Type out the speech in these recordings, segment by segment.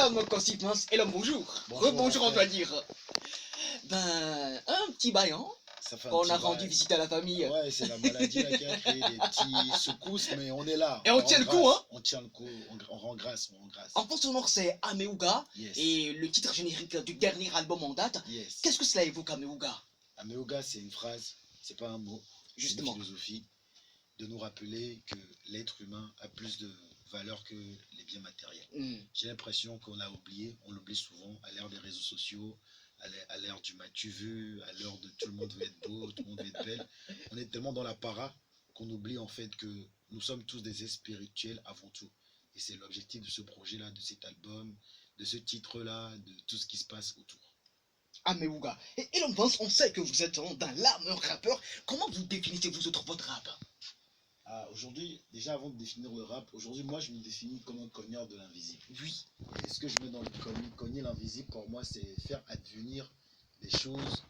l'homme conséquence et l'homme bonjour. Rebonjour on doit dire. Ben, un petit baillant Ça fait un qu'on petit a rendu bail. visite à la famille. Ouais, c'est la maladie là, qui a créé des petits secousses, mais on est là. Et on tient le coup, hein. On tient le coup, on rend grâce, on rend grâce. En fait, son nom c'est Ameouga. Yes. Et le titre générique du dernier album en date. Yes. Qu'est-ce que cela évoque, Ameouga? Ameouga, c'est une phrase, c'est pas un mot. Justement. C'est une philosophie de nous rappeler que l'être humain a plus de valeur que les biens matériels. J'ai l'impression qu'on a oublié, on l'oublie souvent à l'ère des réseaux sociaux, à l'ère du m'as-tu vu, à l'heure de tout le monde veut être beau, tout le monde veut être belle. On est tellement dans la para qu'on oublie en fait que nous sommes tous des êtres spirituels avant tout. Et c'est l'objectif de ce projet-là, de cet album, de ce titre-là, de tout ce qui se passe autour. Ameouga. Et l'on pense, on sait que vous êtes dans l'âme un rappeur. Comment vous définissez vous autres votre rap? Aujourd'hui, déjà avant de définir le rap, aujourd'hui moi je me définis comme un cogneur de l'invisible. Oui. Et ce que je mets dans le cogner l'invisible pour moi, c'est faire advenir des choses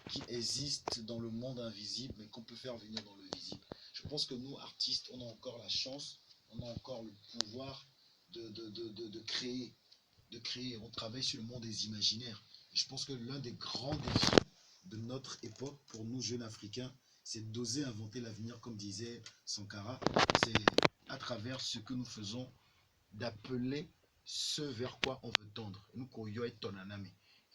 qui existent dans le monde invisible mais qu'on peut faire venir dans le visible. Je pense que nous artistes, on a encore la chance, on a encore le pouvoir de créer. On travaille sur le monde des imaginaires. Et je pense que l'un des grands défis de notre époque pour nous jeunes africains, c'est d'oser inventer l'avenir, comme disait Sankara. C'est à travers ce que nous faisons d'appeler ce vers quoi on veut tendre. Nous, Koyo et Tonaname.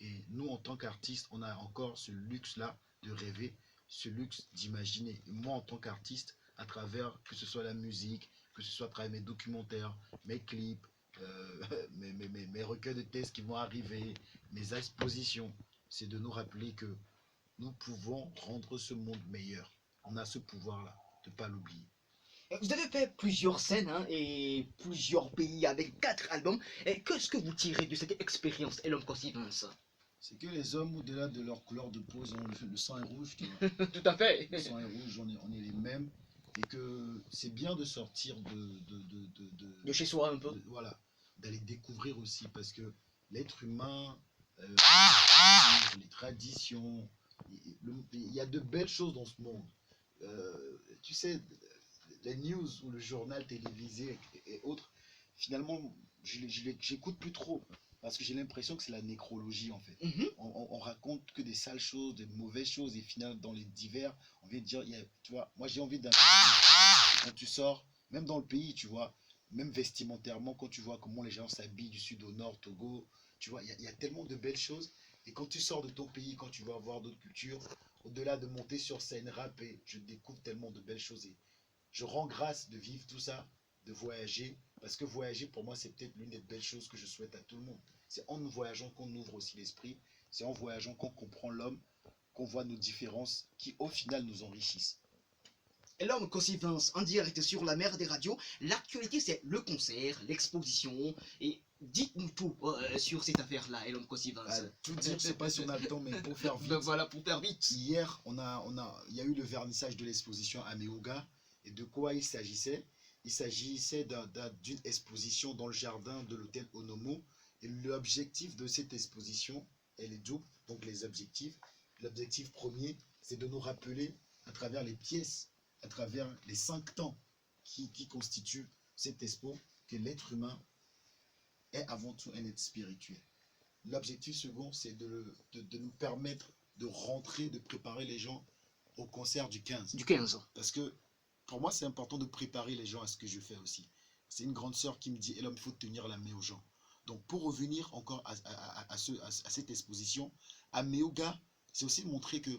Et nous, en tant qu'artistes, on a encore ce luxe-là de rêver, ce luxe d'imaginer. Et moi, en tant qu'artiste, à travers, que ce soit la musique, que ce soit à travers mes documentaires, mes clips, mes recueils de textes qui vont arriver, mes expositions, c'est de nous rappeler que nous pouvons rendre ce monde meilleur. On a ce pouvoir-là, de ne pas l'oublier. Vous avez fait plusieurs scènes hein, et plusieurs pays avec 4 albums. Et qu'est-ce que vous tirez de cette expérience et l'homme conséquence? C'est que les hommes, au-delà de leur couleur de peau, le sang est rouge. Tu vois. Tout à fait. Le sang est rouge, on est les mêmes. Et que c'est bien de sortir de chez soi un peu. Voilà, d'aller découvrir aussi. Parce que l'être humain, les traditions, il y a de belles choses dans ce monde. Tu sais, les news ou le journal télévisé et autres, finalement, j'écoute plus trop. Parce que j'ai l'impression que c'est la nécrologie en fait. On raconte que des sales choses, des mauvaises choses. Et finalement, dans les divers, on vient de dire, tu vois, moi j'ai envie d'un... Quand tu sors, même dans le pays, tu vois, même vestimentairement, quand tu vois comment les gens s'habillent du sud au nord, Togo, tu vois, il y a tellement de belles choses. Et quand tu sors de ton pays, quand tu vas voir d'autres cultures, au-delà de monter sur scène, rapper, je découvre tellement de belles choses. Et je rends grâce de vivre tout ça, de voyager, parce que voyager pour moi c'est peut-être l'une des belles choses que je souhaite à tout le monde. C'est en voyageant qu'on ouvre aussi l'esprit, c'est en voyageant qu'on comprend l'homme, qu'on voit nos différences qui au final nous enrichissent. Et l'homme conséquence en direct sur la mer des radios. L'actualité c'est le concert, l'exposition et dites-nous tout sur cette affaire-là et l'homme conséquence. Tout dire, je sais pas si on a le temps, mais pour faire vite. Ben voilà, pour faire vite. Hier, il y a eu le vernissage de l'exposition Ameouga. Et de quoi il s'agissait? Il s'agissait d'une exposition dans le jardin de l'hôtel Onomo. Et l'objectif de cette exposition, elle est double. Donc les objectifs. L'objectif premier, c'est de nous rappeler à travers les pièces, à travers les 5 temps qui constituent cette expo, que l'être humain est avant tout un être spirituel. L'objectif second, c'est de nous permettre de rentrer, de préparer les gens au concert du 15. Du 15. Parce que pour moi, c'est important de préparer les gens à ce que je fais aussi. C'est une grande sœur qui me dit, il faut tenir la main aux gens. Donc pour revenir encore à cette exposition, Ameouga, c'est aussi montrer que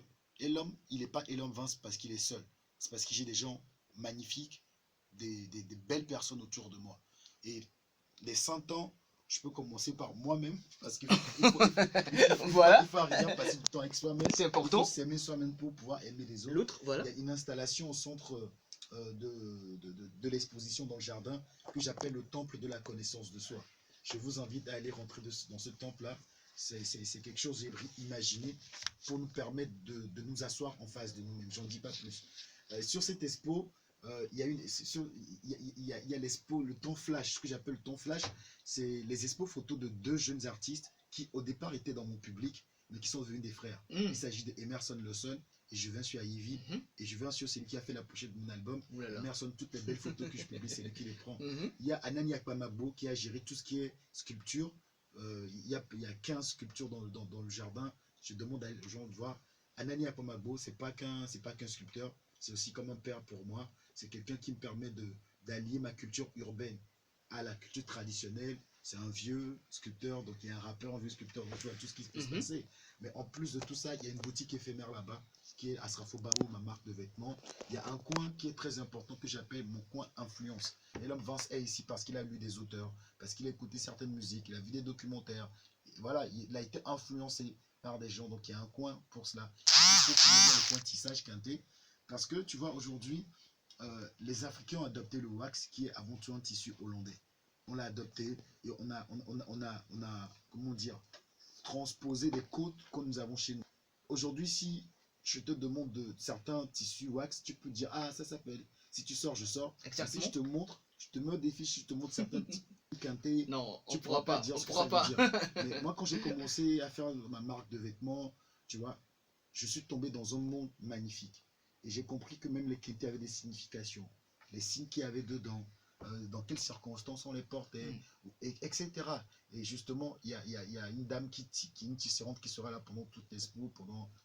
l'homme, il n'est pas l'homme Vince parce qu'il est seul. C'est parce que j'ai des gens magnifiques, des belles personnes autour de moi. Et les 100 ans, je peux commencer par moi-même, parce qu'il voilà. faut arriver à passer du temps avec soi-même. C'est important. Il faut s'aimer soi-même pour pouvoir aimer les autres. L'autre, voilà. Il y a une installation au centre de l'exposition dans le jardin que j'appelle le temple de la connaissance de soi. Je vous invite à aller rentrer dans ce temple-là. C'est quelque chose imaginé pour nous permettre de nous asseoir en face de nous-mêmes. J'en dis pas plus. Sur cette expo, il y a l'expo, le temps flash, ce que j'appelle le temps flash, c'est les expos photos de 2 jeunes artistes qui au départ étaient dans mon public, mais qui sont devenus des frères. Il s'agit de Emerson Lawson et Juvin Suaïvi. Et Juvin Suaïvi, c'est lui qui a fait la pochette de mon album. Emerson, toutes les belles photos que je publie, c'est lui qui les prend. Il y a Anani Akpamabo qui a géré tout ce qui est sculpture. il y a 15 sculptures dans le jardin. Je demande aux gens de voir. Anani Apomagbo, c'est pas qu'un sculpteur, c'est aussi comme un père pour moi. C'est quelqu'un qui me permet d'allier ma culture urbaine à la culture traditionnelle. C'est un vieux sculpteur, donc il y a un rappeur, un vieux sculpteur, donc tu vois tout ce qui peut se passer. Mais en plus de tout ça, il y a une boutique éphémère là-bas, qui est Asrafo Bao, ma marque de vêtements. Il y a un coin qui est très important que j'appelle mon coin influence. Et l'homme Vance est ici parce qu'il a lu des auteurs, parce qu'il a écouté certaines musiques, il a vu des documentaires. Et voilà, il a été influencé par des gens, donc il y a un coin pour cela. Il faut qu'il y ait le coin tissage quinté, parce que tu vois, aujourd'hui, les Africains ont adopté le wax, qui est avant tout un tissu hollandais. On l'a adopté et on a, comment dire, transposé des codes que nous avons chez nous. Aujourd'hui, si je te demande de certains tissus wax, tu peux dire, ah, ça s'appelle, si tu sors, je sors. Si je te montre, je te mets au défi, je te montre certains tissus quintés, Non, tu pourras pas dire ce que ça veut dire. Mais moi, quand j'ai commencé à faire ma marque de vêtements, tu vois, je suis tombé dans un monde magnifique. Et j'ai compris que même les quintés avaient des significations. Les signes qu'il y avait dedans, dans quelles circonstances on les portait, etc. Et justement, il y a une dame qui est une tisserande qui sera là pendant toute l'expo,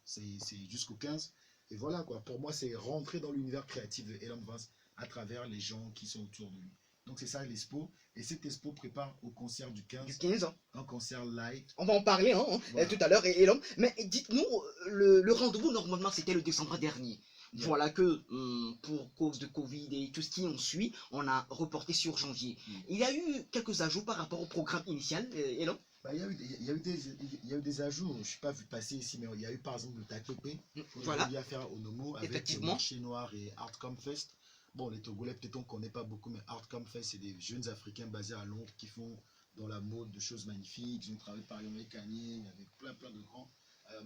c'est jusqu'au 15. Et voilà quoi, pour moi, c'est rentrer dans l'univers créatif de Elon Musk à travers les gens qui sont autour de lui. Donc c'est ça l'expo. Et cette expo prépare au concert du 15 ans. Un concert live. On va en parler voilà. Tout à l'heure, et l'homme. Mais dites-nous, le rendez-vous, normalement, c'était le décembre dernier. Voilà que, pour cause de Covid et tout ce qui en suit, on a reporté sur janvier. Il y a eu quelques ajouts par rapport au programme initial, Elon. Il y a eu des ajouts, je ne suis pas vu passer ici, mais il y a eu par exemple le Takepé, voilà. à faire au Nomo, avec le marché noir et Artcom Fest. Bon, les Togolais, peut-être on ne connaît pas beaucoup, mais Artcom Fest, c'est des jeunes Africains basés à Londres qui font dans la mode de choses magnifiques. Ils ont travaillé par Yomé Kanye, avec plein de grands.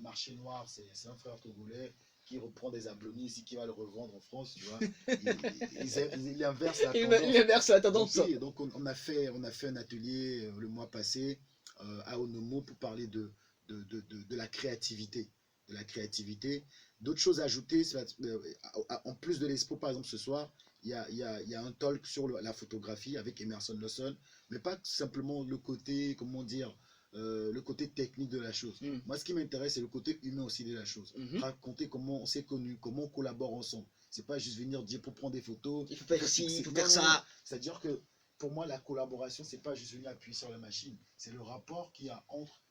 Marché noir, c'est un frère togolais qui reprend des ablonis ici, qui va le revendre en France, tu vois. Il inverse la tendance. Il inverse la tendance. Donc on a fait un atelier le mois passé à Onomo pour parler de la créativité. D'autres choses à ajouter, en plus de l'expo, par exemple, ce soir, il y a un talk sur la photographie avec Emerson Lawson, mais pas simplement le côté, comment dire, le côté technique de la chose. Moi, ce qui m'intéresse, c'est le côté humain aussi de la chose. Raconter comment on s'est connus, comment on collabore ensemble. C'est pas juste venir dire pour prendre des photos. Il faut faire ci, il faut faire ça. C'est-à-dire que pour moi, la collaboration, c'est pas juste venir appuyer sur la machine. C'est le rapport qu'il y a entre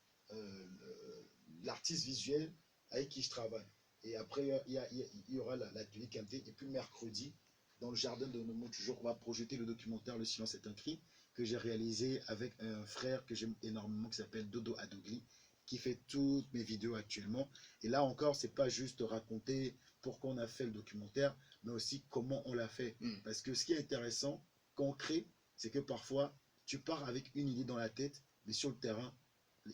l'artiste visuel avec qui je travaille. Et après, il y aura l'atelier quinté. Et puis mercredi, dans le jardin de Nomo, toujours, on va projeter le documentaire Le silence est un cri, que j'ai réalisé avec un frère que j'aime énormément, qui s'appelle Dodo Adogli, qui fait toutes mes vidéos actuellement. Et là encore, c'est pas juste raconter pourquoi on a fait le documentaire, mais aussi comment on l'a fait. Parce que ce qui est intéressant, quand on crée, c'est que parfois, tu pars avec une idée dans la tête, mais sur le terrain,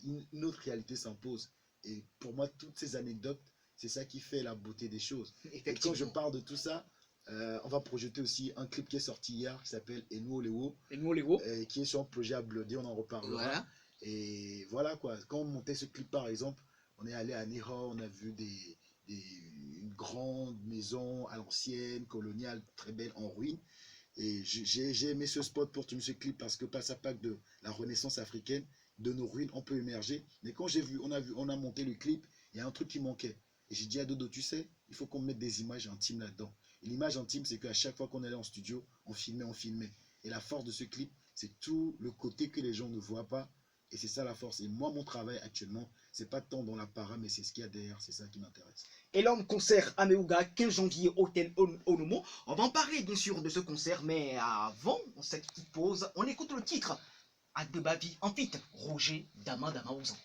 une autre réalité s'impose. Et pour moi, toutes ces anecdotes, c'est ça qui fait la beauté des choses. Et quand je parle de tout ça, on va projeter aussi un clip qui est sorti hier, qui s'appelle Enou Léo, qui est sur un projet à Bloodé, on en reparlera. Voilà. Et voilà quoi, quand on montait ce clip par exemple, on est allé à Neha, on a vu une grande maison à l'ancienne, coloniale, très belle, en ruine. Et j'ai aimé ce spot pour tourner ce clip parce que passe à pack de la renaissance africaine, de nos ruines, on peut émerger. Mais quand on a monté le clip, il y a un truc qui manquait. Et j'ai dit à Dodo, tu sais, il faut qu'on mette des images intimes là-dedans. Et l'image intime, c'est qu'à chaque fois qu'on allait en studio, on filmait. Et la force de ce clip, c'est tout le côté que les gens ne voient pas. Et c'est ça la force. Et moi, mon travail actuellement, c'est pas tant dans la para, mais c'est ce qu'il y a derrière. C'est ça qui m'intéresse. Et l'homme concert à Meuga, 15 janvier, hôtel Onomo. On va en parler bien sûr de ce concert, mais avant cette petite pause, on écoute le titre Adebabi en fit, Roger Dama Ouzan.